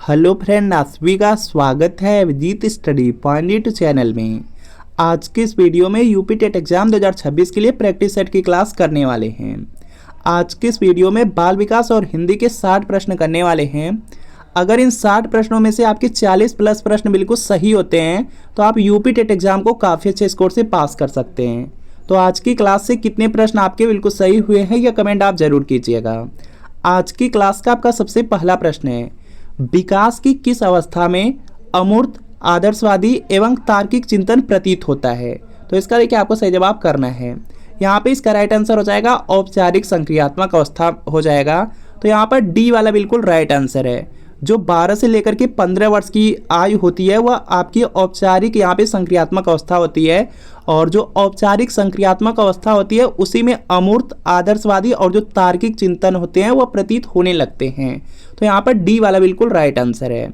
Hello friend, आप सभी का स्वागत है अभिजीत स्टडी पॉइंट चैनल में। आज के इस वीडियो में यूपी टेट एग्जाम 2026 के लिए प्रैक्टिस सेट की क्लास करने वाले हैं। आज के इस वीडियो में बाल विकास और हिंदी के 60 प्रश्न करने वाले हैं। अगर इन 60 प्रश्नों में से आपके 40 प्लस प्रश्न बिल्कुल सही होते हैं तो आप यूपी टेट एग्जाम को काफ़ी अच्छे स्कोर से पास कर सकते हैं। तो आज की क्लास से कितने प्रश्न आपके बिल्कुल सही हुए हैं यह कमेंट आप जरूर कीजिएगा। आज की क्लास का आपका सबसे पहला प्रश्न है, विकास की किस अवस्था में अमूर्त, आदर्शवादी एवं तार्किक चिंतन प्रतीत होता है। तो इसका देखिए आपको सही जवाब करना है। यहाँ पे इसका राइट आंसर हो जाएगा औपचारिक संक्रियात्मक अवस्था हो जाएगा। तो यहाँ पर डी वाला बिल्कुल राइट आंसर है। जो 12 से लेकर के 15 वर्ष की आयु होती है वह आपकी औपचारिक यहाँ पे संक्रियात्मक अवस्था होती है, और जो औपचारिक संक्रियात्मक अवस्था होती है उसी में अमूर्त, आदर्शवादी और जो तार्किक चिंतन होते हैं वह प्रतीत होने लगते हैं। तो यहाँ पर डी वाला बिल्कुल राइट आंसर है।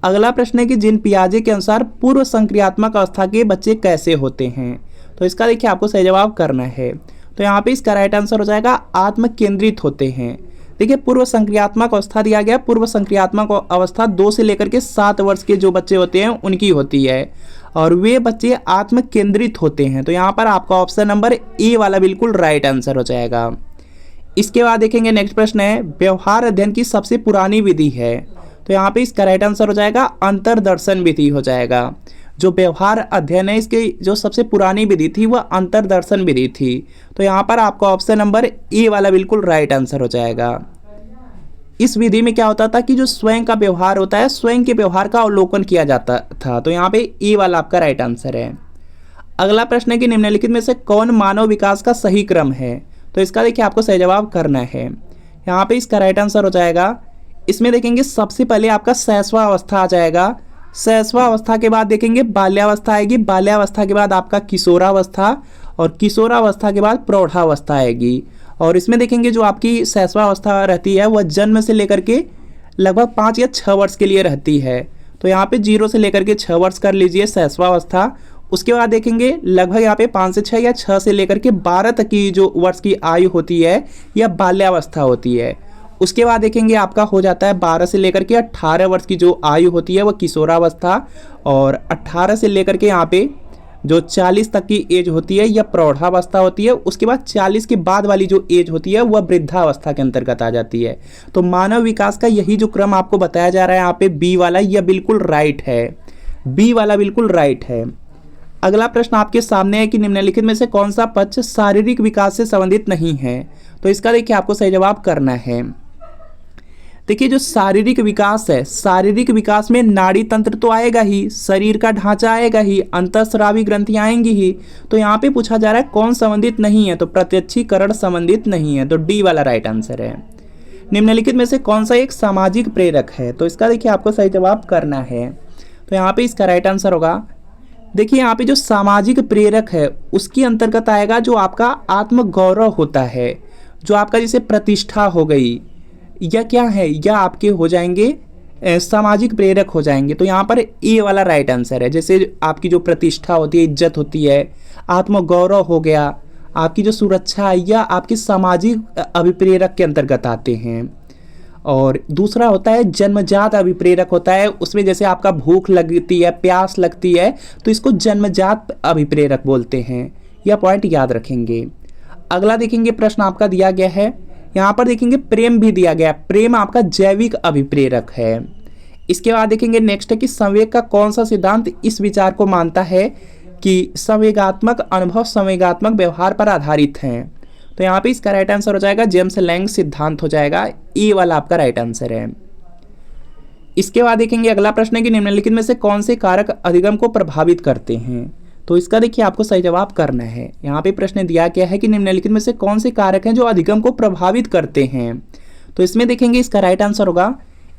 अगला प्रश्न है कि जीन पियाजे के अनुसार पूर्व संक्रियात्मक अवस्था के बच्चे कैसे होते हैं। तो इसका देखिए आपको सही जवाब करना है। तो यहाँ पे इसका राइट आंसर हो जाएगा आत्म केंद्रित होते हैं। देखिए पूर्व संक्रियात्मक अवस्था दिया गया, पूर्व संक्रियात्मक अवस्था 2 से लेकर के 7 वर्ष के जो बच्चे होते हैं उनकी होती है, और वे बच्चे आत्म केंद्रित होते हैं। तो यहाँ पर आपका ऑप्शन नंबर ए वाला बिल्कुल राइट आंसर हो जाएगा। इसके बाद देखेंगे नेक्स्ट प्रश्न है, व्यवहार अध्ययन की सबसे पुरानी विधि है। तो यहाँ पे इसका राइट आंसर हो जाएगा अंतर्दर्शन विधि हो जाएगा। जो व्यवहार अध्ययन है इसकी जो सबसे पुरानी विधि थी वह अंतर्दर्शन विधि थी। तो यहाँ पर आपका ऑप्शन नंबर ए वाला बिल्कुल राइट आंसर हो जाएगा। इस विधि में क्या होता था कि जो स्वयं का व्यवहार होता है, स्वयं के व्यवहार का अवलोकन किया जाता था। तो यहाँ पे ए वाला आपका राइट आंसर है। अगला प्रश्न है कि निम्नलिखित में से कौन मानव विकास का सही क्रम है। तो इसका देखिए आपको सही जवाब करना है। यहाँ पे इसका राइट आंसर हो जाएगा, इसमें देखेंगे सबसे पहले आपका शैशवा अवस्था आ जाएगा। शैशवा अवस्था के बाद देखेंगे बाल्यावस्था आएगी, बाल्यावस्था के बाद आपका किशोरावस्था, और किशोरावस्था के बाद प्रौढ़ावस्था आएगी। और इसमें देखेंगे जो आपकी शैशवा अवस्था रहती है वह जन्म से लेकर के लगभग 5 या 6 वर्ष के लिए रहती है। तो यहाँ पे 0 से लेकर के 6 वर्ष कर लीजिए शैशवा अवस्था। उसके बाद देखेंगे लगभग यहाँ पे 5 से 6 या 6 से लेकर के 12 तक की जो वर्ष की आयु होती है यह बाल्यावस्था होती है। उसके बाद देखेंगे आपका हो जाता है 12 से लेकर के 18 वर्ष की जो आयु होती है वह किशोरावस्था, और 18 से लेकर के यहाँ पे जो 40 तक की एज होती है यह प्रौढ़ावस्था होती है। उसके बाद 40 के बाद वाली जो एज होती है वह वृद्धावस्था के अंतर्गत आ जाती है। तो मानव विकास का यही जो क्रम आपको बताया जा रहा है यहाँ पे बी वाला, यह बिल्कुल राइट है। बी वाला बिल्कुल राइट है। अगला प्रश्न आपके सामने है कि निम्नलिखित में से कौन सा पक्ष शारीरिक विकास से संबंधित नहीं है। तो इसका देखिए आपको सही जवाब करना है। देखिए जो शारीरिक विकास है, शारीरिक विकास में नाड़ी तंत्र तो आएगा ही, शरीर का ढांचा आएगा ही, अंतःस्रावी ग्रंथियां आएंगी ही। तो यहाँ पे पूछा जा रहा है कौन संबंधित नहीं है। तो प्रत्यक्षीकरण संबंधित नहीं है। तो डी वाला राइट आंसर है। निम्नलिखित में से कौन सा एक सामाजिक प्रेरक है। तो इसका देखिए आपको सही जवाब करना है। तो यहाँ पे इसका राइट आंसर होगा, देखिए यहाँ पे जो सामाजिक प्रेरक है उसके अंतर्गत आएगा जो आपका आत्मगौरव होता है, जो आपका जैसे प्रतिष्ठा हो गई, या क्या है, या आपके हो जाएंगे सामाजिक प्रेरक हो जाएंगे। तो यहाँ पर ए वाला राइट आंसर है। जैसे आपकी जो प्रतिष्ठा होती है, इज्जत होती है, आत्मगौरव हो गया, आपकी जो सुरक्षा है, या आपकी सामाजिक अभिप्रेरक के अंतर्गत आते हैं। और दूसरा होता है जन्मजात अभिप्रेरक होता है, उसमें जैसे आपका भूख लगती है, प्यास लगती है, तो इसको जन्मजात अभिप्रेरक बोलते हैं। यह पॉइंट याद रखेंगे। अगला देखेंगे प्रश्न आपका दिया गया है, यहाँ पर देखेंगे प्रेम भी दिया गया। प्रेम आपका जैविक अभिप्रेरक है। इसके बाद देखेंगे नेक्स्ट है कि संवेग का कौन सा सिद्धांत इस विचार को मानता है कि संवेगात्मक अनुभव संवेगात्मक व्यवहार पर आधारित हैं। तो यहाँ पे इसका राइट आंसर हो जाएगा जेम्स लैंग सिद्धांत हो जाएगा। ए वाला आपका राइट आंसर है। इसके बाद देखेंगे अगला प्रश्न है कि निम्नलिखित में से कौन से कारक अधिगम को प्रभावित करते हैं। तो इसका देखिए आपको सही जवाब करना है। यहाँ पे प्रश्न दिया गया है कि निम्नलिखित में से कौन से कारक हैं जो अधिगम को प्रभावित करते हैं। तो इसमें देखेंगे इसका राइट आंसर होगा,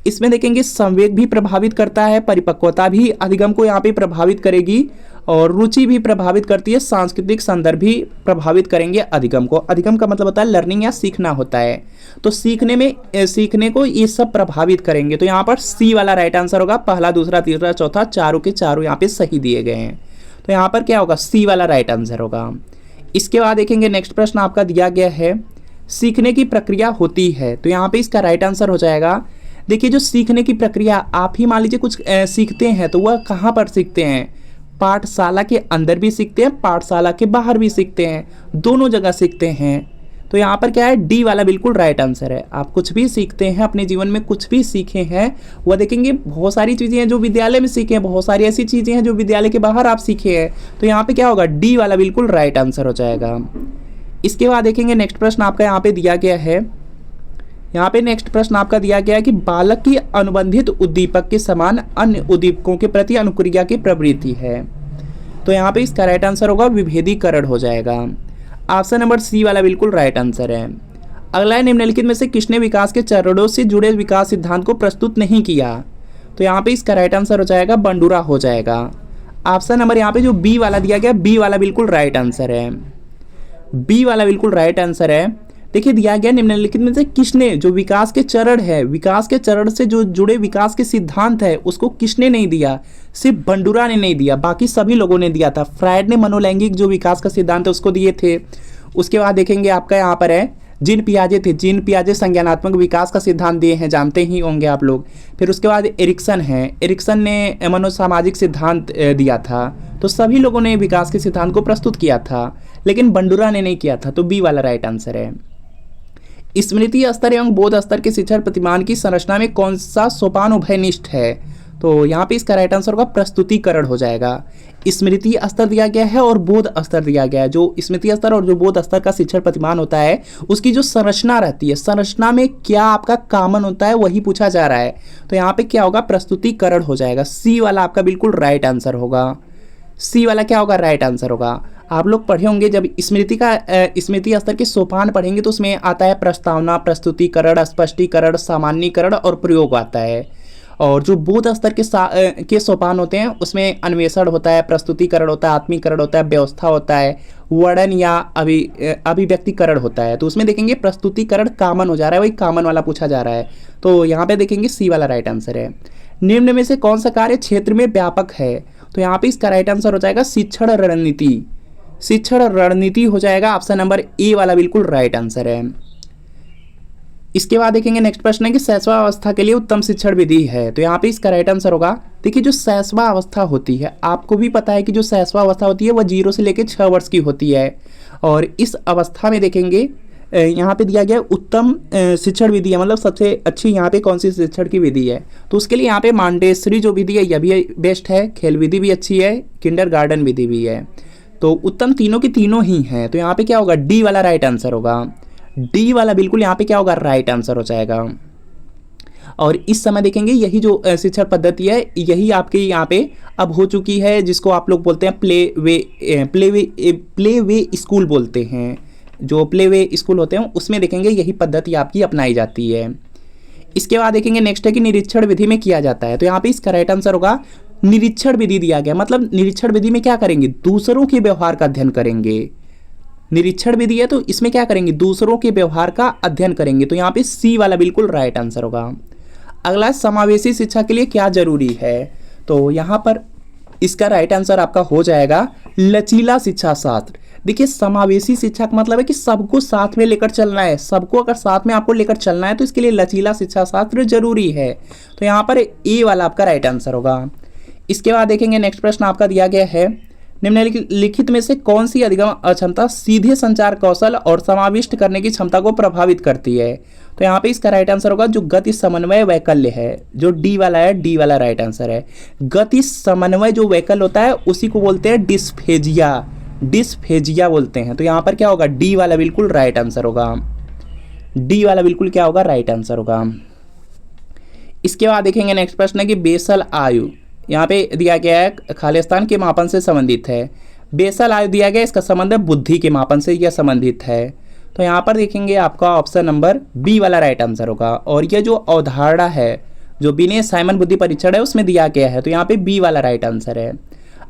इसमें देखेंगे संवेग भी प्रभावित करता है, परिपक्वता भी अधिगम को यहाँ पे प्रभावित करेगी, और रुचि भी प्रभावित करती है, सांस्कृतिक संदर्भ भी प्रभावित करेंगे अधिगम को। अधिगम का मतलब होता है लर्निंग या सीखना होता है। तो सीखने को ये सब प्रभावित करेंगे। तो यहाँ पर सी वाला राइट आंसर होगा। पहला, दूसरा, तीसरा, चौथा, चारों के चारों यहाँ पे सही दिए गए हैं। तो यहाँ पर क्या होगा, सी वाला राइट आंसर होगा। इसके बाद देखेंगे नेक्स्ट प्रश्न आपका दिया गया है, सीखने की प्रक्रिया होती है। तो यहाँ पे इसका राइट आंसर हो जाएगा, देखिए जो सीखने की प्रक्रिया, आप ही मान लीजिए कुछ सीखते हैं तो वह कहाँ पर सीखते हैं, पाठशाला के अंदर भी सीखते हैं, पाठशाला के बाहर भी सीखते हैं, दोनों जगह सीखते हैं। तो यहाँ पर क्या है, डी वाला बिल्कुल राइट आंसर है। आप कुछ भी सीखते हैं अपने जीवन में, कुछ भी सीखे हैं, वह देखेंगे बहुत सारी चीज़ें हैं जो विद्यालय में सीखे हैं, बहुत सारी ऐसी चीज़ें हैं जो विद्यालय के बाहर आप सीखे हैं। तो यहाँ पे क्या होगा, डी वाला बिल्कुल राइट आंसर हो जाएगा। इसके बाद देखेंगे नेक्स्ट प्रश्न आपका यहाँ पे दिया गया है। यहाँ पे नेक्स्ट प्रश्न आपका दिया गया है कि बालक की अनुबंधित उद्दीपक के समान अन्य उद्दीपकों के प्रति अनुक्रिया की प्रवृत्ति है। तो यहाँ पे इसका राइट आंसर होगा विभेदीकरण हो जाएगा। ऑप्शन नंबर सी वाला बिल्कुल राइट आंसर है। अगला है, निम्नलिखित में से किसने विकास के चरणों से जुड़े विकास सिद्धांत को प्रस्तुत नहीं किया। तो यहाँ पे इसका राइट आंसर हो जाएगा बंडूरा हो जाएगा। ऑप्शन नंबर यहाँ पे जो बी वाला दिया गया, बी वाला बिल्कुल राइट आंसर है। बी वाला बिल्कुल राइट आंसर है। देखिए दिया गया निम्नलिखित में से किसने, जो विकास के चरण है, विकास के चरण से जो जुड़े विकास के सिद्धांत है उसको किसने नहीं दिया, सिर्फ बंडूरा ने नहीं दिया, बाकी सभी लोगों ने दिया था। फ्रायड ने मनोलैंगिक जो विकास का सिद्धांत है उसको दिए थे। उसके बाद देखेंगे आपका यहाँ पर है जीन पियाजे थे, जीन पियाजे संज्ञानात्मक विकास का सिद्धांत दिए हैं, जानते ही होंगे आप लोग। फिर उसके बाद एरिक्सन है, एरिक्सन ने मनोसामाजिक सिद्धांत दिया था। तो सभी लोगों ने विकास के सिद्धांत को प्रस्तुत किया था, लेकिन बंडूरा ने नहीं किया था। तो बी वाला राइट आंसर है। स्मृति स्तर एवं बोध स्तर के शिक्षण प्रतिमान की संरचना में कौन सा सोपान उभयनिष्ठ है। तो यहाँ पे इसका राइट आंसर होगा प्रस्तुतिकरण हो जाएगा। स्मृति स्तर दिया गया है और बोध स्तर दिया गया है। जो स्मृति स्तर और जो बोध स्तर का शिक्षण प्रतिमान होता है उसकी जो संरचना रहती है, संरचना में क्या आपका कॉमन होता है वही पूछा जा रहा है। तो यहाँ पे क्या होगा, प्रस्तुतिकरण हो जाएगा। सी वाला आपका बिल्कुल राइट आंसर होगा। सी वाला क्या होगा, राइट आंसर होगा। आप लोग पढ़े होंगे जब स्मृति स्तर के सोपान पढ़ेंगे तो उसमें आता है प्रस्तावना, प्रस्तुतिकरण, स्पष्टीकरण, सामान्यीकरण और प्रयोग आता है। और जो बोध स्तर के सोपान होते हैं उसमें अन्वेषण होता है, प्रस्तुतिकरण होता है, आत्मीकरण होता है, व्यवस्था होता है, वर्णन या अभिव्यक्तिकरण होता है। तो उसमें देखेंगे प्रस्तुतिकरण कॉमन हो जा रहा है, वही कॉमन वाला पूछा जा रहा है। तो यहाँ पे देखेंगे सी वाला राइट आंसर है। निम्न में से कौन सा कार्य क्षेत्र में व्यापक है। तो यहाँ पे इसका राइट आंसर हो जाएगा शिक्षण रणनीति। शिक्षण रणनीति हो जाएगा। ऑप्शन नंबर ए वाला बिल्कुल राइट आंसर है। इसके बाद देखेंगे नेक्स्ट प्रश्न है कि शैशवावस्था के लिए उत्तम शिक्षण विधि है। तो यहाँ पे इसका राइट आंसर होगा, देखिए जो शैशवावस्था होती है, आपको भी पता है कि जो शैशवावस्था होती है वह 0 से लेकर 6 वर्ष की होती है। और इस अवस्था में देखेंगे यहाँ पे दिया गया उत्तम शिक्षण विधि है, मतलब सबसे अच्छी यहाँ पे कौन सी शिक्षण की विधि है। तो उसके लिए यहाँ पे मांटेसरी जो विधि है यह भी बेस्ट है, खेल विधि भी अच्छी है, किंडरगार्टन विधि भी है। तो उत्तम तीनों की तीनों ही हैं। तो यहाँ पे क्या होगा, डी वाला राइट आंसर होगा। डी वाला बिल्कुल यहाँ पे क्या होगा, राइट आंसर हो जाएगा। और इस समय देखेंगे यही जो शिक्षण पद्धति है यही आपके यहाँ पे अब हो चुकी है, जिसको आप लोग बोलते हैं प्ले वे स्कूल बोलते हैं। जो प्ले वे स्कूल होते हैं उसमें देखेंगे यही पद्धति आपकी अपनाई जाती है। इसके बाद देखेंगे नेक्स्ट है कि निरीक्षण विधि में किया जाता है। तो यहाँ पे इसका राइट आंसर होगा निरीक्षण विधि दिया गया, मतलब निरीक्षण विधि में क्या करेंगे, दूसरों के व्यवहार का अध्ययन करेंगे। निरीक्षण विधि है तो इसमें क्या करेंगे, दूसरों के व्यवहार का अध्ययन करेंगे। तो यहाँ पे सी वाला बिल्कुल राइट आंसर होगा। अगला समावेशी शिक्षा के लिए क्या जरूरी है। तो यहाँ पर इसका राइट आंसर आपका हो जाएगा लचीला शिक्षा शास्त्र। देखिए समावेशी शिक्षा का मतलब है कि सबको साथ में लेकर चलना है, सबको अगर साथ में आपको लेकर चलना है तो इसके लिए लचीला शिक्षा शास्त्र जरूरी है। तो यहाँ पर ए वाला आपका राइट आंसर होगा। इसके बाद देखेंगे नेक्स्ट प्रश्न आपका दिया गया है, निम्नलिखित में से कौन सी अधिगम अक्षमता सीधे संचार कौशल और समाविष्ट करने की क्षमता को प्रभावित करती है। तो यहाँ पे इसका राइट आंसर होगा जो गति समन्वय वैकल्य है, जो डी वाला है, डी वाला राइट आंसर है। गति समन्वय जो वैकल्य होता है उसी को बोलते हैं डिस्फेजिया, डिस्फेजिया बोलते हैं। तो यहाँ पर क्या होगा, डी वाला बिल्कुल राइट आंसर होगा। डी वाला बिल्कुल क्या होगा, राइट आंसर होगा। इसके बाद देखेंगे नेक्स्ट प्रश्न है कि बेसल आयु यहाँ पे दिया गया है खालिस्तान के मापन से संबंधित है। बेसल आयु दिया गया, इसका संबंध है बुद्धि के मापन से यह संबंधित है। तो यहाँ पर देखेंगे आपका ऑप्शन नंबर बी वाला राइट आंसर होगा। और यह जो अवधारणा है जो बिने साइमन बुद्धि परीक्षण है उसमें दिया गया है। तो यहाँ पे बी वाला राइट आंसर है।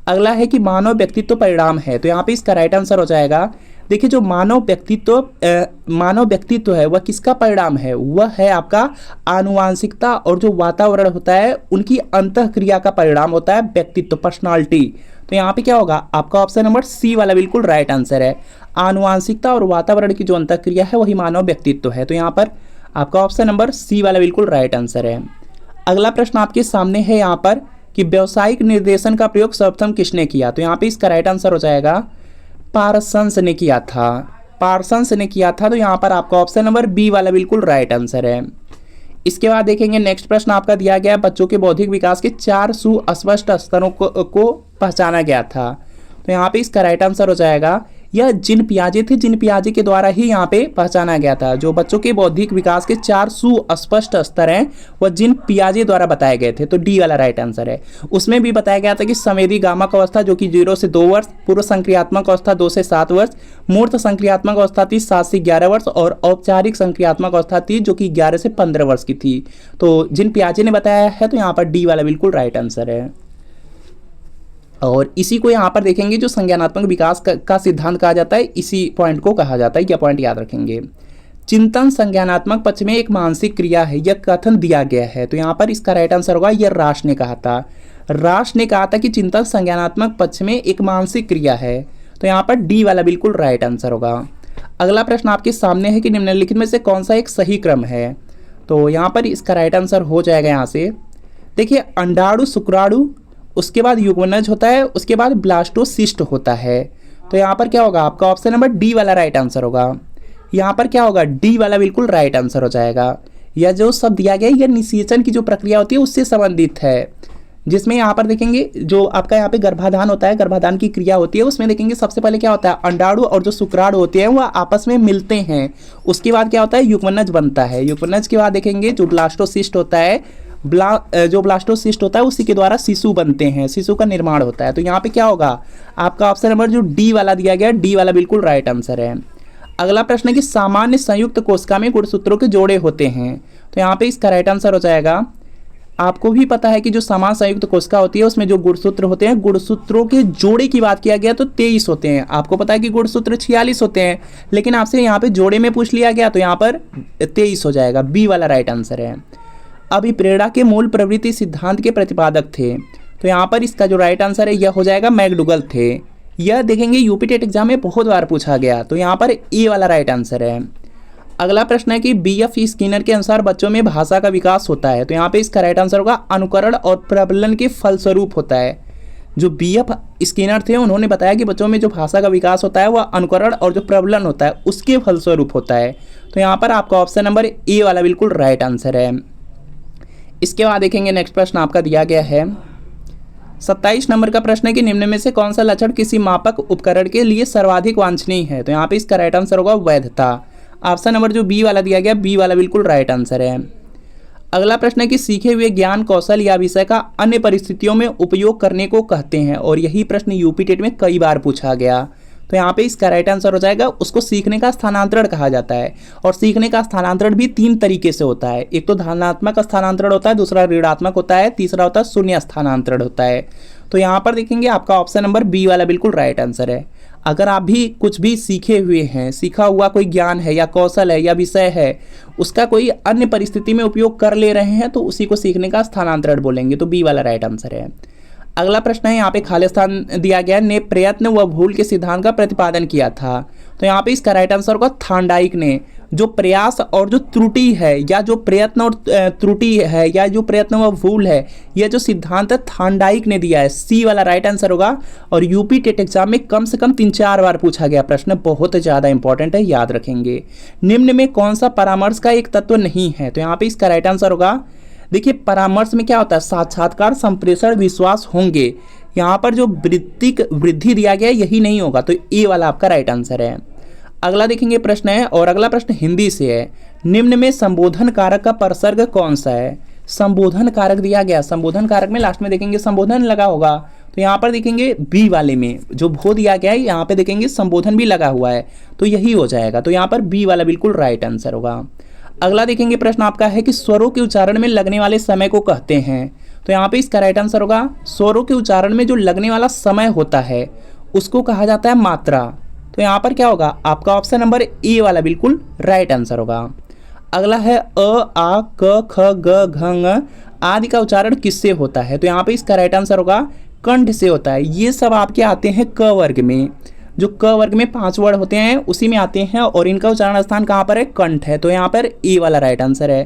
अगला है कि मानव व्यक्तित्व परिणाम है। तो यहाँ पे इसका राइट आंसर हो जाएगा, देखिए जो मानव व्यक्तित्व है वह किसका परिणाम है, वह है आपका आनुवांशिकता और जो वातावरण होता है उनकी अंतःक्रिया का परिणाम होता है व्यक्तित्व, पर्सनालिटी। तो यहाँ पे क्या होगा, आपका ऑप्शन नंबर सी वाला बिल्कुल राइट आंसर है। आनुवांशिकता और वातावरण की जो अंतःक्रिया है वही मानव व्यक्तित्व है। तो यहाँ पर आपका ऑप्शन नंबर सी वाला बिल्कुल राइट आंसर है। अगला प्रश्न आपके सामने है यहाँ पर कि व्यावसायिक निर्देशन का प्रयोग सर्वप्रथम किसने किया? तो यहाँ पे इसका राइट आंसर हो जाएगा पार्सन्स ने किया था। पार्सन्स ने किया था, तो यहाँ पर आपका ऑप्शन नंबर बी वाला बिल्कुल राइट आंसर है। इसके बाद देखेंगे नेक्स्ट प्रश्न आपका दिया गया, बच्चों के बौद्धिक विकास के 4 सुस्पष्ट स्तरों को पहचाना गया था। तो यहाँ पे इसका राइट आंसर हो जाएगा यह जिन पियाजे थे, जिन पियाजे के द्वारा ही यहाँ पे पहचाना गया था। जो बच्चों के बौद्धिक विकास के 4 सुस्पष्ट स्तर हैं वह जिन पियाजे द्वारा बताए गए थे, तो डी वाला राइट आंसर है। उसमें भी बताया गया था कि संवेदी गामक अवस्था जो कि 0 से 2 वर्ष, पूर्व संक्रियात्मक अवस्था 2 से 7 वर्ष, मूर्त संक्रियात्मक अवस्था थी 7 से 11 वर्ष और औपचारिक संक्रियात्मक अवस्था थी जो कि 11 से 15 वर्ष की थी। तो जिन पियाजे ने बताया है, तो यहाँ पर डी वाला बिल्कुल राइट आंसर है। और इसी को यहाँ पर देखेंगे जो संज्ञानात्मक विकास का सिद्धांत कहा जाता है, इसी पॉइंट को कहा जाता है। यह पॉइंट याद रखेंगे। चिंतन संज्ञानात्मक पक्ष में एक मानसिक क्रिया है, यह कथन दिया गया है। तो यहाँ पर इसका राइट आंसर होगा, यह राश ने कहा था। राश ने कहा था कि चिंतन संज्ञानात्मक पक्ष में एक मानसिक क्रिया है। तो यहाँ पर डी वाला बिल्कुल राइट आंसर होगा। अगला प्रश्न आपके सामने है कि निम्नलिखित में से कौन सा एक सही क्रम है? तो यहाँ पर इसका राइट आंसर हो जाएगा यहाँ से, देखिए अंडाणु, शुक्राणु, उसके बाद युग्मनज होता है, उसके बाद ब्लास्टोसिस्ट होता है। तो यहाँ पर क्या होगा, आपका ऑप्शन नंबर डी वाला राइट आंसर होगा। यहाँ पर क्या होगा, डी वाला बिल्कुल राइट आंसर हो जाएगा। यह जो शब्द दिया गया है यह निषेचन की जो प्रक्रिया होती है उससे संबंधित है, जिसमें यहाँ पर देखेंगे जो आपका यहाँ पे गर्भाधान होता है, गर्भाधान की क्रिया होती है, उसमें देखेंगे सबसे पहले क्या होता है, अंडाणु और जो शुक्राणु होते हैं वह आपस में मिलते हैं। उसके बाद क्या होता है, युग्मनज बनता है। युग्मनज के बाद देखेंगे जो ब्लास्टोसिस्ट होता है, जो ब्लास्टोसिस्ट होता है उसी के द्वारा शिशु बनते हैं, शिशु का निर्माण होता है। तो यहाँ पे क्या होगा, आपका ऑप्शन नंबर जो डी वाला दिया गया, डी वाला बिल्कुल राइट आंसर है। अगला प्रश्न है कि सामान्य संयुक्त कोशिका में गुणसूत्रों के जोड़े होते हैं। तो यहाँ पे इसका राइट आंसर हो जाएगा, आपको भी पता है कि जो समान संयुक्त कोशिका होती है उसमें जो गुणसूत्र होते हैं, गुणसूत्रों के जोड़े की बात किया गया तो 23 होते हैं। आपको पता है कि गुणसूत्र 46 होते हैं, लेकिन आपसे यहाँ पे जोड़े में पूछ लिया गया तो यहाँ पर 23 हो जाएगा। बी वाला राइट आंसर है। अभिप्रेरणा के मूल प्रवृत्ति सिद्धांत के प्रतिपादक थे। तो यहाँ पर इसका जो राइट आंसर है यह हो जाएगा मैकडूगल थे। यह देखेंगे यूपी टेट एग्जाम में बहुत बार पूछा गया, तो यहाँ पर ए वाला राइट आंसर है। अगला प्रश्न है कि बीएफ स्किनर के अनुसार बच्चों में भाषा का विकास होता है। तो यहाँ पे इसका राइट आंसर होगा अनुकरण और प्रबलन के फलस्वरूप होता है। जो बीएफ स्किनर थे उन्होंने बताया कि बच्चों में जो भाषा का विकास होता है वह अनुकरण और जो प्रबलन होता है उसके फलस्वरूप होता है। तो यहाँ पर आपका ऑप्शन नंबर ए वाला बिल्कुल राइट आंसर है। इसके बाद देखेंगे नेक्स्ट प्रश्न आपका दिया गया है 27 नंबर का प्रश्न है कि निम्न में से कौन सा लक्षण किसी मापक उपकरण के लिए सर्वाधिक वांछनीय है? तो यहाँ पे इसका राइट आंसर होगा वैधता। ऑप्शन नंबर जो बी वाला दिया गया, बी वाला बिल्कुल राइट आंसर है। अगला प्रश्न है कि सीखे हुए ज्ञान, कौशल या विषय का अन्य परिस्थितियों में उपयोग करने को कहते हैं, और यही प्रश्न यूपी टेट में कई बार पूछा गया। तो यहाँ पे इसका राइट आंसर हो जाएगा, उसको सीखने का स्थानांतरण कहा जाता है। और सीखने का स्थानांतरण भी 3 तरीके से होता है, एक तो धनात्मक स्थानांतरण होता है, दूसरा ऋणात्मक होता है, तीसरा होता है शून्य स्थानांतरण होता है। तो यहाँ पर देखेंगे आपका ऑप्शन नंबर बी वाला बिल्कुल राइट आंसर है। अगर आप भी कुछ भी सीखे हुए हैं, सीखा हुआ कोई ज्ञान है या कौशल है या विषय है, उसका कोई अन्य परिस्थिति में उपयोग कर ले रहे हैं तो उसी को सीखने का स्थानांतरण बोलेंगे। तो बी वाला राइट आंसर है। अगला प्रश्न है यहाँ पे खाली स्थान दिया गया, ने प्रयत्न व भूल के सिद्धांत का प्रतिपादन किया था। तो यहाँ पे इसका राइट आंसर होगा थांडाइक ने। जो प्रयास और जो त्रुटि है, या जो प्रयत्न और त्रुटि है, या जो प्रयत्न व भूल है, यह जो सिद्धांत है थांडाइक ने दिया है। सी वाला राइट आंसर होगा। और यूपी टेट एग्जाम में कम से कम 3-4 बार पूछा गया प्रश्न, बहुत ज़्यादा इंपॉर्टेंट है, याद रखेंगे। निम्न में कौन सा परामर्श का एक तत्व नहीं है? तो यहाँ पे इसका राइट आंसर होगा, देखिए परामर्श में क्या होता है, साक्षात्कार, संप्रेषण, विश्वास होंगे। यहाँ पर जो वृत्तिक वृद्धि दिया गया है यही नहीं होगा, तो ए वाला आपका राइट आंसर है। अगला देखेंगे प्रश्न है, और अगला प्रश्न हिंदी से है। निम्न में संबोधन कारक का परसर्ग कौन सा है? संबोधन कारक दिया गया, संबोधन कारक में लास्ट में देखेंगे संबोधन लगा होगा। तो यहाँ पर देखेंगे बी वाले में जो भो दिया गया है, यहाँ पे देखेंगे संबोधन भी लगा हुआ है, तो यही हो जाएगा। तो यहाँ पर बी वाला बिल्कुल राइट आंसर होगा। अगला देखेंगे प्रश्न आपका है कि स्वरों के उच्चारण में लगने वाले समय को कहते हैं। तो यहाँ पे इसका राइट आंसर होगा, स्वरों के उच्चारण में जो लगने वाला समय होता है उसको कहा जाता है मात्रा। तो यहाँ पर क्या होगा, आपका ऑप्शन नंबर ए वाला बिल्कुल राइट आंसर होगा। अगला है अ, आ, क, ख, ग, घ, ङ आदि का उच्चारण किससे होता है? तो यहाँ पे इसका राइट आंसर होगा कंठ से होता है। ये सब आपके आते हैं क वर्ग में। जो क वर्ग में 5 वर्ड होते हैं उसी में आते हैं और इनका उच्चारण स्थान कहाँ पर है, कंठ है। तो यहाँ पर ए वाला राइट आंसर है।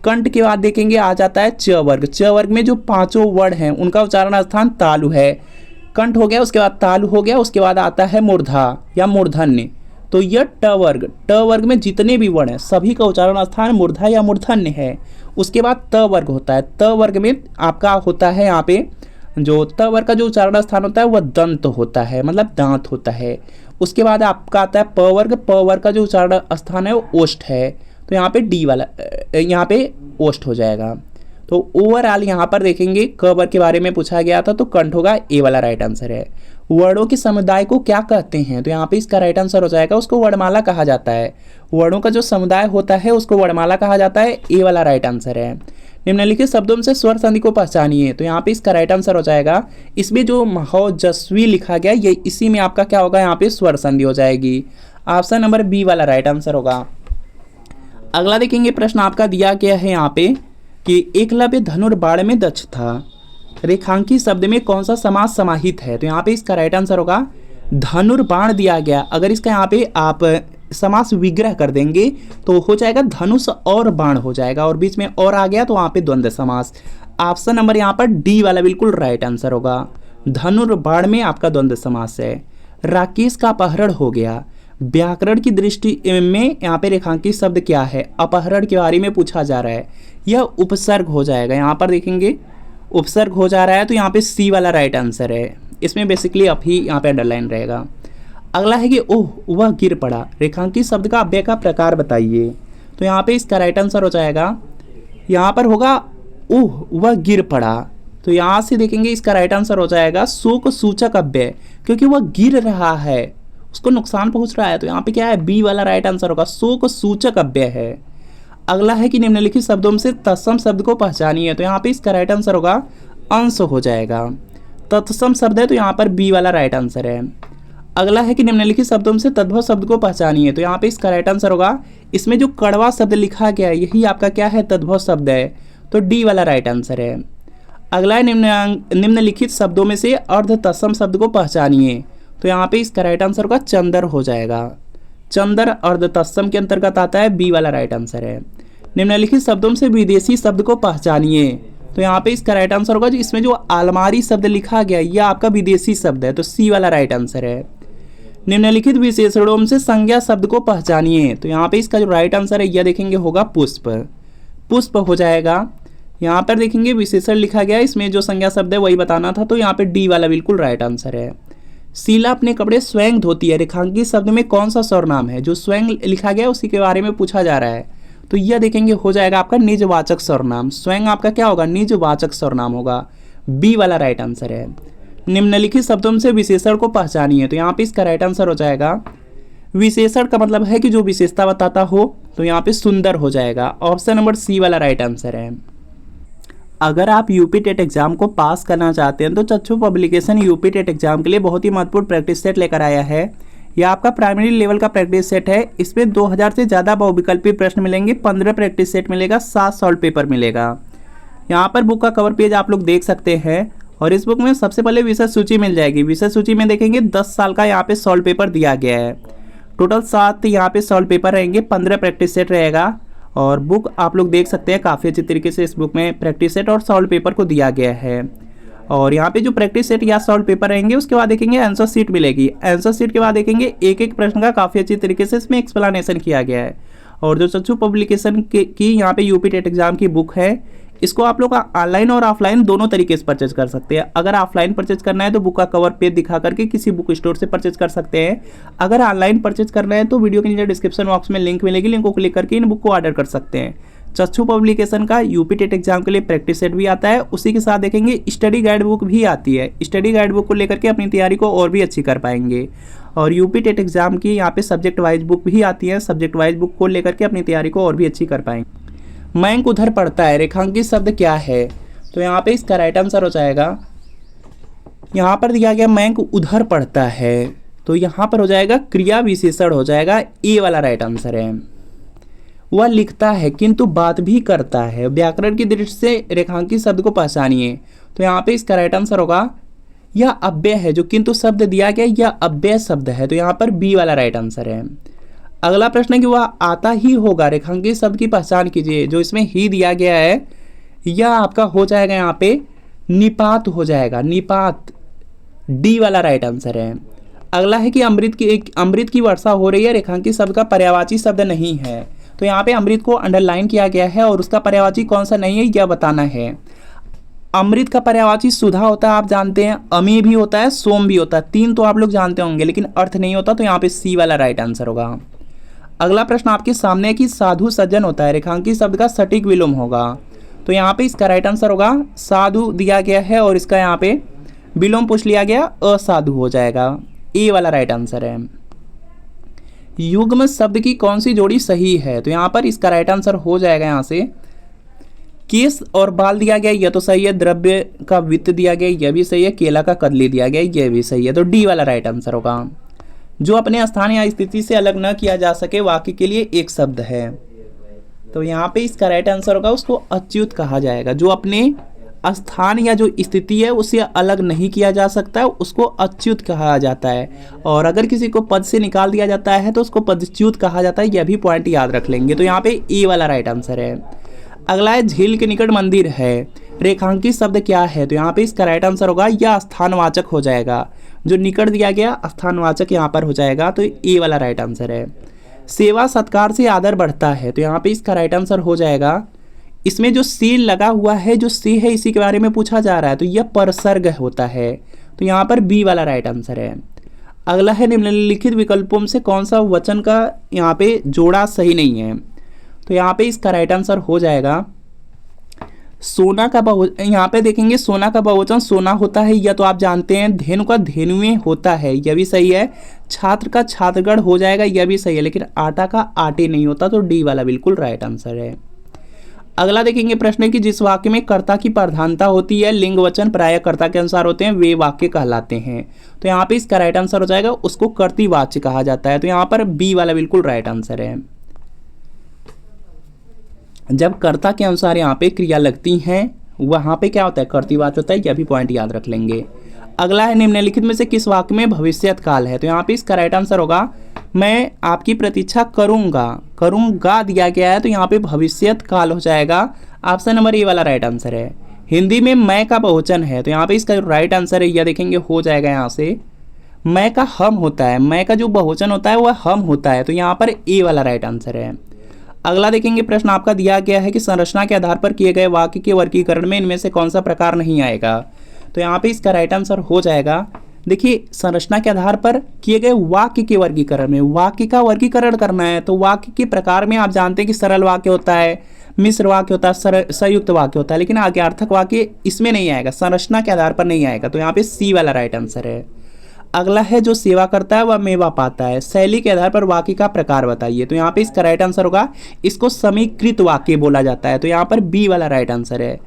कंठ के बाद देखेंगे आ जाता है च वर्ग। च वर्ग में जो 5 वर्ड हैं उनका उच्चारण स्थान तालु है। कंठ हो गया, उसके बाद तालु हो गया, उसके बाद आता है मूर्धा या मूर्धन्य। तो यह ट वर्ग में जितने भी वर्ण हैं सभी का उच्चारण स्थान मूर्धा या मूर्धन्य है। उसके बाद त वर्ग होता है। त वर्ग में आपका होता है यहाँ पे जो त वर्ग का जो उच्चारण स्थान होता है वह दंत होता है, मतलब दांत होता है। उसके बाद आपका आता है प वर्ग। प वर्ग का जो उच्चारण स्थान है वो ओष्ठ है। तो यहाँ पे डी वाला यहाँ पे ओष्ठ हो जाएगा। तो ओवरऑल यहाँ पर देखेंगे क वर्ग के बारे में पूछा गया था तो कंठ होगा, ए वाला राइट आंसर है। वर्णों के समुदाय को क्या कहते हैं, तो यहाँ पे इसका राइट आंसर हो जाएगा उसको वर्णमाला कहा जाता है। वर्णों का जो समुदाय होता है उसको वर्णमाला कहा जाता है, ए वाला राइट आंसर है। निम्नलिखित शब्दों में से स्वर संधि को पहचानिए, तो यहाँ पे इसका राइट आंसर हो जाएगा। इसमें जो महौजस्वी लिखा गया ये इसी में आपका क्या होगा, यहाँ पे स्वर संधि हो जाएगी। ऑप्शन नंबर बी वाला राइट आंसर होगा। अगला देखेंगे प्रश्न आपका दिया गया है यहाँ पे कि एकलव्य धनुर्बाण में दक्ष था। रेखांकित शब्द में कौन सा समास समाहित है, तो यहाँ पे इसका राइट आंसर होगा धनुर्बाण दिया गया। अगर इसका यहाँ पे आप समास विग्रह कर देंगे तो हो जाएगा धनुष और बाण हो जाएगा, और बीच में और आ गया तो वहाँ पे द्वंद्व समास। ऑप्शन नंबर यहाँ पर डी वाला बिल्कुल राइट आंसर होगा। धनुर्बाण में आपका द्वंद्व समास है। राकेश का अपहरण हो गया। व्याकरण की दृष्टि में यहाँ पे रेखांकित शब्द क्या है, अपहरण के बारे में पूछा जा रहा है। यह उपसर्ग हो जाएगा, यहाँ पर देखेंगे उपसर्ग हो जा रहा है तो यहाँ पे सी वाला राइट आंसर है। इसमें बेसिकली अप ही यहाँ पे अंडरलाइन रहेगा। अगला है कि ओह वह गिर पड़ा। रेखांकित शब्द का अव्यय का प्रकार बताइए, तो यहाँ पे इसका राइट आंसर हो जाएगा, यहाँ पर होगा ओह वह गिर पड़ा। तो यहाँ से देखेंगे इसका राइट आंसर हो जाएगा शोक सूचक अव्यय, क्योंकि वह गिर रहा है, उसको नुकसान पहुंच रहा है। तो यहाँ पे क्या है, बी वाला राइट आंसर होगा, शोक सूचक अव्यय है। अगला है कि निम्नलिखित शब्दों में से तत्सम शब्द को पहचानिए, तो यहाँ पे इसका राइट आंसर होगा अंश हो जाएगा। तत्सम शब्द है तो यहाँ पर बी वाला राइट आंसर है। अगला है कि निम्नलिखित शब्दों में से तद्भव शब्द को पहचानिए, तो यहाँ पे इसका राइट आंसर होगा, इसमें जो कड़वा शब्द लिखा गया है यही आपका क्या है, तद्भव शब्द है। तो डी वाला राइट आंसर है। अगला है निम्नलिखित शब्दों में से अर्ध तत्सम शब्द को पहचानिए, तो यहाँ पे इसका राइट आंसर होगा चंदर हो जाएगा। चंदर अर्ध तत्सम के अंतर्गत आता है, बी वाला राइट आंसर है। निम्नलिखित शब्दों से विदेशी शब्द को पहचानिए, तो यहाँ पे इसका राइट आंसर होगा इसमें जो अलमारी शब्द लिखा गया यह आपका विदेशी शब्द है, तो सी वाला राइट आंसर है। निम्नलिखित विशेषणों से संज्ञा शब्द को पहचानिए, तो यहाँ पे इसका जो राइट आंसर है यह देखेंगे होगा पुष्प। पुष्प हो जाएगा। यहाँ पर देखेंगे विशेषण लिखा गया, इसमें जो संज्ञा शब्द है वही बताना था, तो यहाँ पे डी वाला बिल्कुल राइट आंसर है। शीला अपने कपड़े स्वयं धोती है। रेखांकित शब्द में कौन सा सर्वनाम है, जो स्वयं लिखा गया उसी के बारे में पूछा जा रहा है, तो यह देखेंगे हो जाएगा आपका निजवाचक सर्वनाम। स्वयं आपका क्या होगा, निजवाचक सर्वनाम होगा, बी वाला राइट आंसर है। निम्नलिखित शब्दों से विशेषण को पहचानिए, तो यहाँ पे इसका राइट आंसर हो जाएगा, विशेषण का मतलब है कि जो विशेषता बताता हो, तो यहाँ पे सुंदर हो जाएगा। ऑप्शन नंबर सी वाला राइट आंसर है। अगर आप यूपी टेट एग्जाम को पास करना चाहते हैं तो चक्षु पब्लिकेशन यूपी टेट एग्जाम के लिए बहुत ही महत्वपूर्ण प्रैक्टिस सेट लेकर आया है। यह आपका प्राइमरी लेवल का प्रैक्टिस सेट है। इसमें 2000 से ज़्यादा बहुविकल्पी प्रश्न मिलेंगे, 15 प्रैक्टिस सेट मिलेगा, 7 सॉल्व पेपर मिलेगा। यहाँ पर बुक का कवर पेज आप लोग देख सकते हैं, और इस बुक में सबसे पहले विषय सूची मिल जाएगी। विषय सूची में देखेंगे 10 साल का यहाँ पे सॉल्व पेपर दिया गया है। टोटल 7 यहाँ पे सॉल्व पेपर रहेंगे, 15 प्रैक्टिस सेट रहेगा, और बुक आप लोग देख सकते हैं काफ़ी अच्छी तरीके से इस बुक में प्रैक्टिस सेट और सॉल्व पेपर को दिया गया है। और यहाँ पे जो प्रैक्टिस सेट या सॉल्व पेपर रहेंगे उसके बाद देखेंगे आंसर शीट मिलेगी। आंसर शीट के बाद देखेंगे एक एक प्रश्न का काफ़ी अच्छी तरीके से इसमें एक्सप्लेनेशन किया गया है। और जो चक्षु पब्लिकेशन की यहाँ पे यूपी टेट एग्जाम की बुक है, इसको आप लोग ऑनलाइन और ऑफलाइन दोनों तरीके से परचेज कर सकते हैं। अगर ऑफलाइन परचेज करना है तो बुक का कवर पेज दिखा करके किसी बुक स्टोर से परचेज कर सकते हैं। अगर ऑनलाइन परचेज करना है तो वीडियो के नीचे डिस्क्रिप्शन बॉक्स में लिंक मिलेगी, लिंक को क्लिक करके इन बुक को ऑर्डर कर सकते हैं। चक्षु पब्लिकेशन का यूपी टेट एग्जाम के लिए प्रैक्टिस सेट भी आता है, उसी के साथ देखेंगे स्टडी गाइड बुक भी आती है। स्टडी गाइड बुक को लेकर के अपनी तैयारी को और भी अच्छी कर पाएंगे। और यूपी टेट एग्जाम की यहाँ पे सब्जेक्ट वाइज बुक भी आती है, सब्जेक्ट वाइज बुक को लेकर के अपनी तैयारी को और भी अच्छी कर पाएंगे। मैंक उधर पड़ता है, रेखांकित शब्द क्या है, तो यहाँ पे इसका राइट आंसर हो जाएगा, यहाँ पर दिया गया मैंक उधर पड़ता है, तो यहाँ पर हो जाएगा क्रिया विशेषण हो जाएगा, ए वाला राइट आंसर है। वह लिखता है किंतु बात भी करता है। व्याकरण की दृष्टि से रेखांकित शब्द को पहचानिए, तो यहाँ पे इसका राइट आंसर होगा, यह अव्यय है, जो किंतु शब्द दिया गया यह अव्यय शब्द है, तो यहाँ पर बी वाला राइट आंसर है। अगला प्रश्न है कि वह आता ही होगा, रेखांकित शब्द की पहचान कीजिए। जो इसमें ही दिया गया है यह आपका हो जाएगा यहाँ पे निपात हो जाएगा, निपात, डी वाला राइट आंसर है। अगला है कि अमृत की वर्षा हो रही है, रेखांकित शब्द का पर्यायवाची शब्द नहीं है, तो यहाँ पे अमृत को अंडरलाइन किया गया है और उसका पर्यायवाची कौन सा नहीं है यह बताना है। अमृत का पर्यायवाची सुधा होता है, आप जानते हैं, अमी भी होता है, सोम भी होता है, तीन तो आप लोग जानते होंगे, लेकिन अर्थ नहीं होता, तो यहाँ पे सी वाला राइट आंसर होगा। अगला प्रश्न आपके सामने है कि साधु सज्जन होता है, रेखांकित शब्द का सटीक विलोम होगा, तो यहाँ पे इसका राइट आंसर होगा साधु दिया गया है और इसका यहाँ पे विलोम पूछ लिया गया, असाधु हो जाएगा, ए वाला राइट आंसर है। युग्म शब्द की कौन सी जोड़ी सही है, तो यहाँ पर इसका राइट आंसर हो जाएगा यहाँ से केस और बाल दिया गया यह तो सही है, द्रव्य का वित्त दिया गया यह भी सही है, केला का कदली दिया गया यह भी सही है, तो डी वाला राइट आंसर होगा। जो अपने स्थान या स्थिति से अलग न किया जा सके वाक्य के लिए एक शब्द है, तो यहाँ पे इसका राइट आंसर होगा उसको अच्युत कहा जाएगा। जो अपने स्थान या जो स्थिति है उससे अलग नहीं किया जा सकता है उसको अच्युत कहा जाता है, और अगर किसी को पद से निकाल दिया जाता है तो उसको पदच्युत कहा जाता है, यह भी पॉइंट याद रख लेंगे, तो यहाँ पे ए वाला राइट आंसर है। अगला है झील के निकट मंदिर है, रेखांकित शब्द क्या है, तो यहाँ पे इसका राइट आंसर होगा यह स्थानवाचक हो जाएगा, जो निकट दिया गया स्थानवाचक यहाँ पर हो जाएगा, तो ए वाला राइट आंसर है। सेवा सत्कार से आदर बढ़ता है, तो यहाँ पे इसका राइट आंसर हो जाएगा, इसमें जो सी लगा हुआ है, जो सी है इसी के बारे में पूछा जा रहा है, तो यह परसर्ग होता है, तो यहाँ पर बी वाला राइट आंसर है। अगला है निम्नलिखित विकल्पों से कौन सा वचन का यहाँ पे जोड़ा सही नहीं है, तो यहाँ पे इसका राइट आंसर हो जाएगा सोना का बहुवचन। यहाँ पे देखेंगे सोना का बहुवचन सोना होता है, यह तो आप जानते हैं, धेनु का धेनुएं होता है यह भी सही है, छात्र का छात्रगढ़ हो जाएगा यह भी सही है, लेकिन आटा का आटे नहीं होता, तो डी वाला बिल्कुल राइट आंसर है। अगला देखेंगे प्रश्न है कि जिस वाक्य में कर्ता की प्रधानता होती है, लिंग वचन प्राय कर्ता के अनुसार होते हैं, वे वाक्य कहलाते हैं, तो यहाँ पे इसका राइट आंसर हो जाएगा उसको कर्तृवाच्य कहा जाता है, तो यहाँ पर बी वाला बिल्कुल राइट आंसर है। जब कर्ता के अनुसार यहाँ पे क्रिया लगती हैं वहाँ पे क्या होता है कर्तृवाच्य होता है, यह भी पॉइंट याद रख लेंगे। अगला है निम्नलिखित में से किस वाक्य में भविष्यत काल है, तो यहाँ पे इसका राइट आंसर होगा मैं आपकी प्रतीक्षा करूँगा, करूँगा दिया गया है, तो यहाँ पे भविष्यत काल हो जाएगा, ऑप्शन नंबर ए वाला राइट आंसर है। हिंदी में मैं का बहुवचन है, तो यहाँ पे इसका राइट आंसर है यह देखेंगे हो जाएगा यहाँ से मैं का हम होता है, मैं का जो बहुवचन होता है वह हम होता है, तो यहाँ पर ए वाला राइट आंसर है। अगला देखेंगे प्रश्न आपका दिया गया है कि संरचना के आधार पर किए गए वाक्य के वर्गीकरण में इनमें से कौन सा प्रकार नहीं आएगा, तो यहाँ पे इसका राइट आंसर हो जाएगा, देखिए संरचना के आधार पर किए गए वाक्य के वर्गीकरण में, वाक्य का वर्गीकरण करना है, तो वाक्य के प्रकार में आप जानते हैं कि सरल वाक्य होता है, मिश्र वाक्य होता है, संयुक्त वाक्य होता है, लेकिन आज्ञार्थक वाक्य इसमें नहीं आएगा, संरचना के आधार पर नहीं आएगा, तो यहाँ पे सी वाला राइट आंसर है। अगला है जो सेवा करता है वह मेवा पाता है, शैली के आधार पर वाक्य का प्रकार बताइए, तो यहाँ पे इसका राइट आंसर होगा इसको समीकृत वाक्य बोला जाता है, तो यहाँ पर बी वाला राइट आंसर है।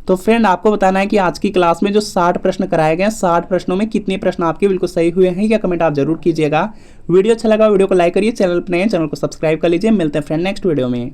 तो फ्रेंड आपको बताना है कि आज की क्लास में जो 60 प्रश्न कराए गए हैं 60 प्रश्नों में कितने प्रश्न आपके बिल्कुल सही हुए हैं, या कमेंट आप जरूर कीजिएगा। वीडियो अच्छा लगा वीडियो को लाइक करिए, चैनल पर नए हैं चैनल को सब्सक्राइब कर लीजिए। मिलते हैं फ्रेंड नेक्स्ट वीडियो में।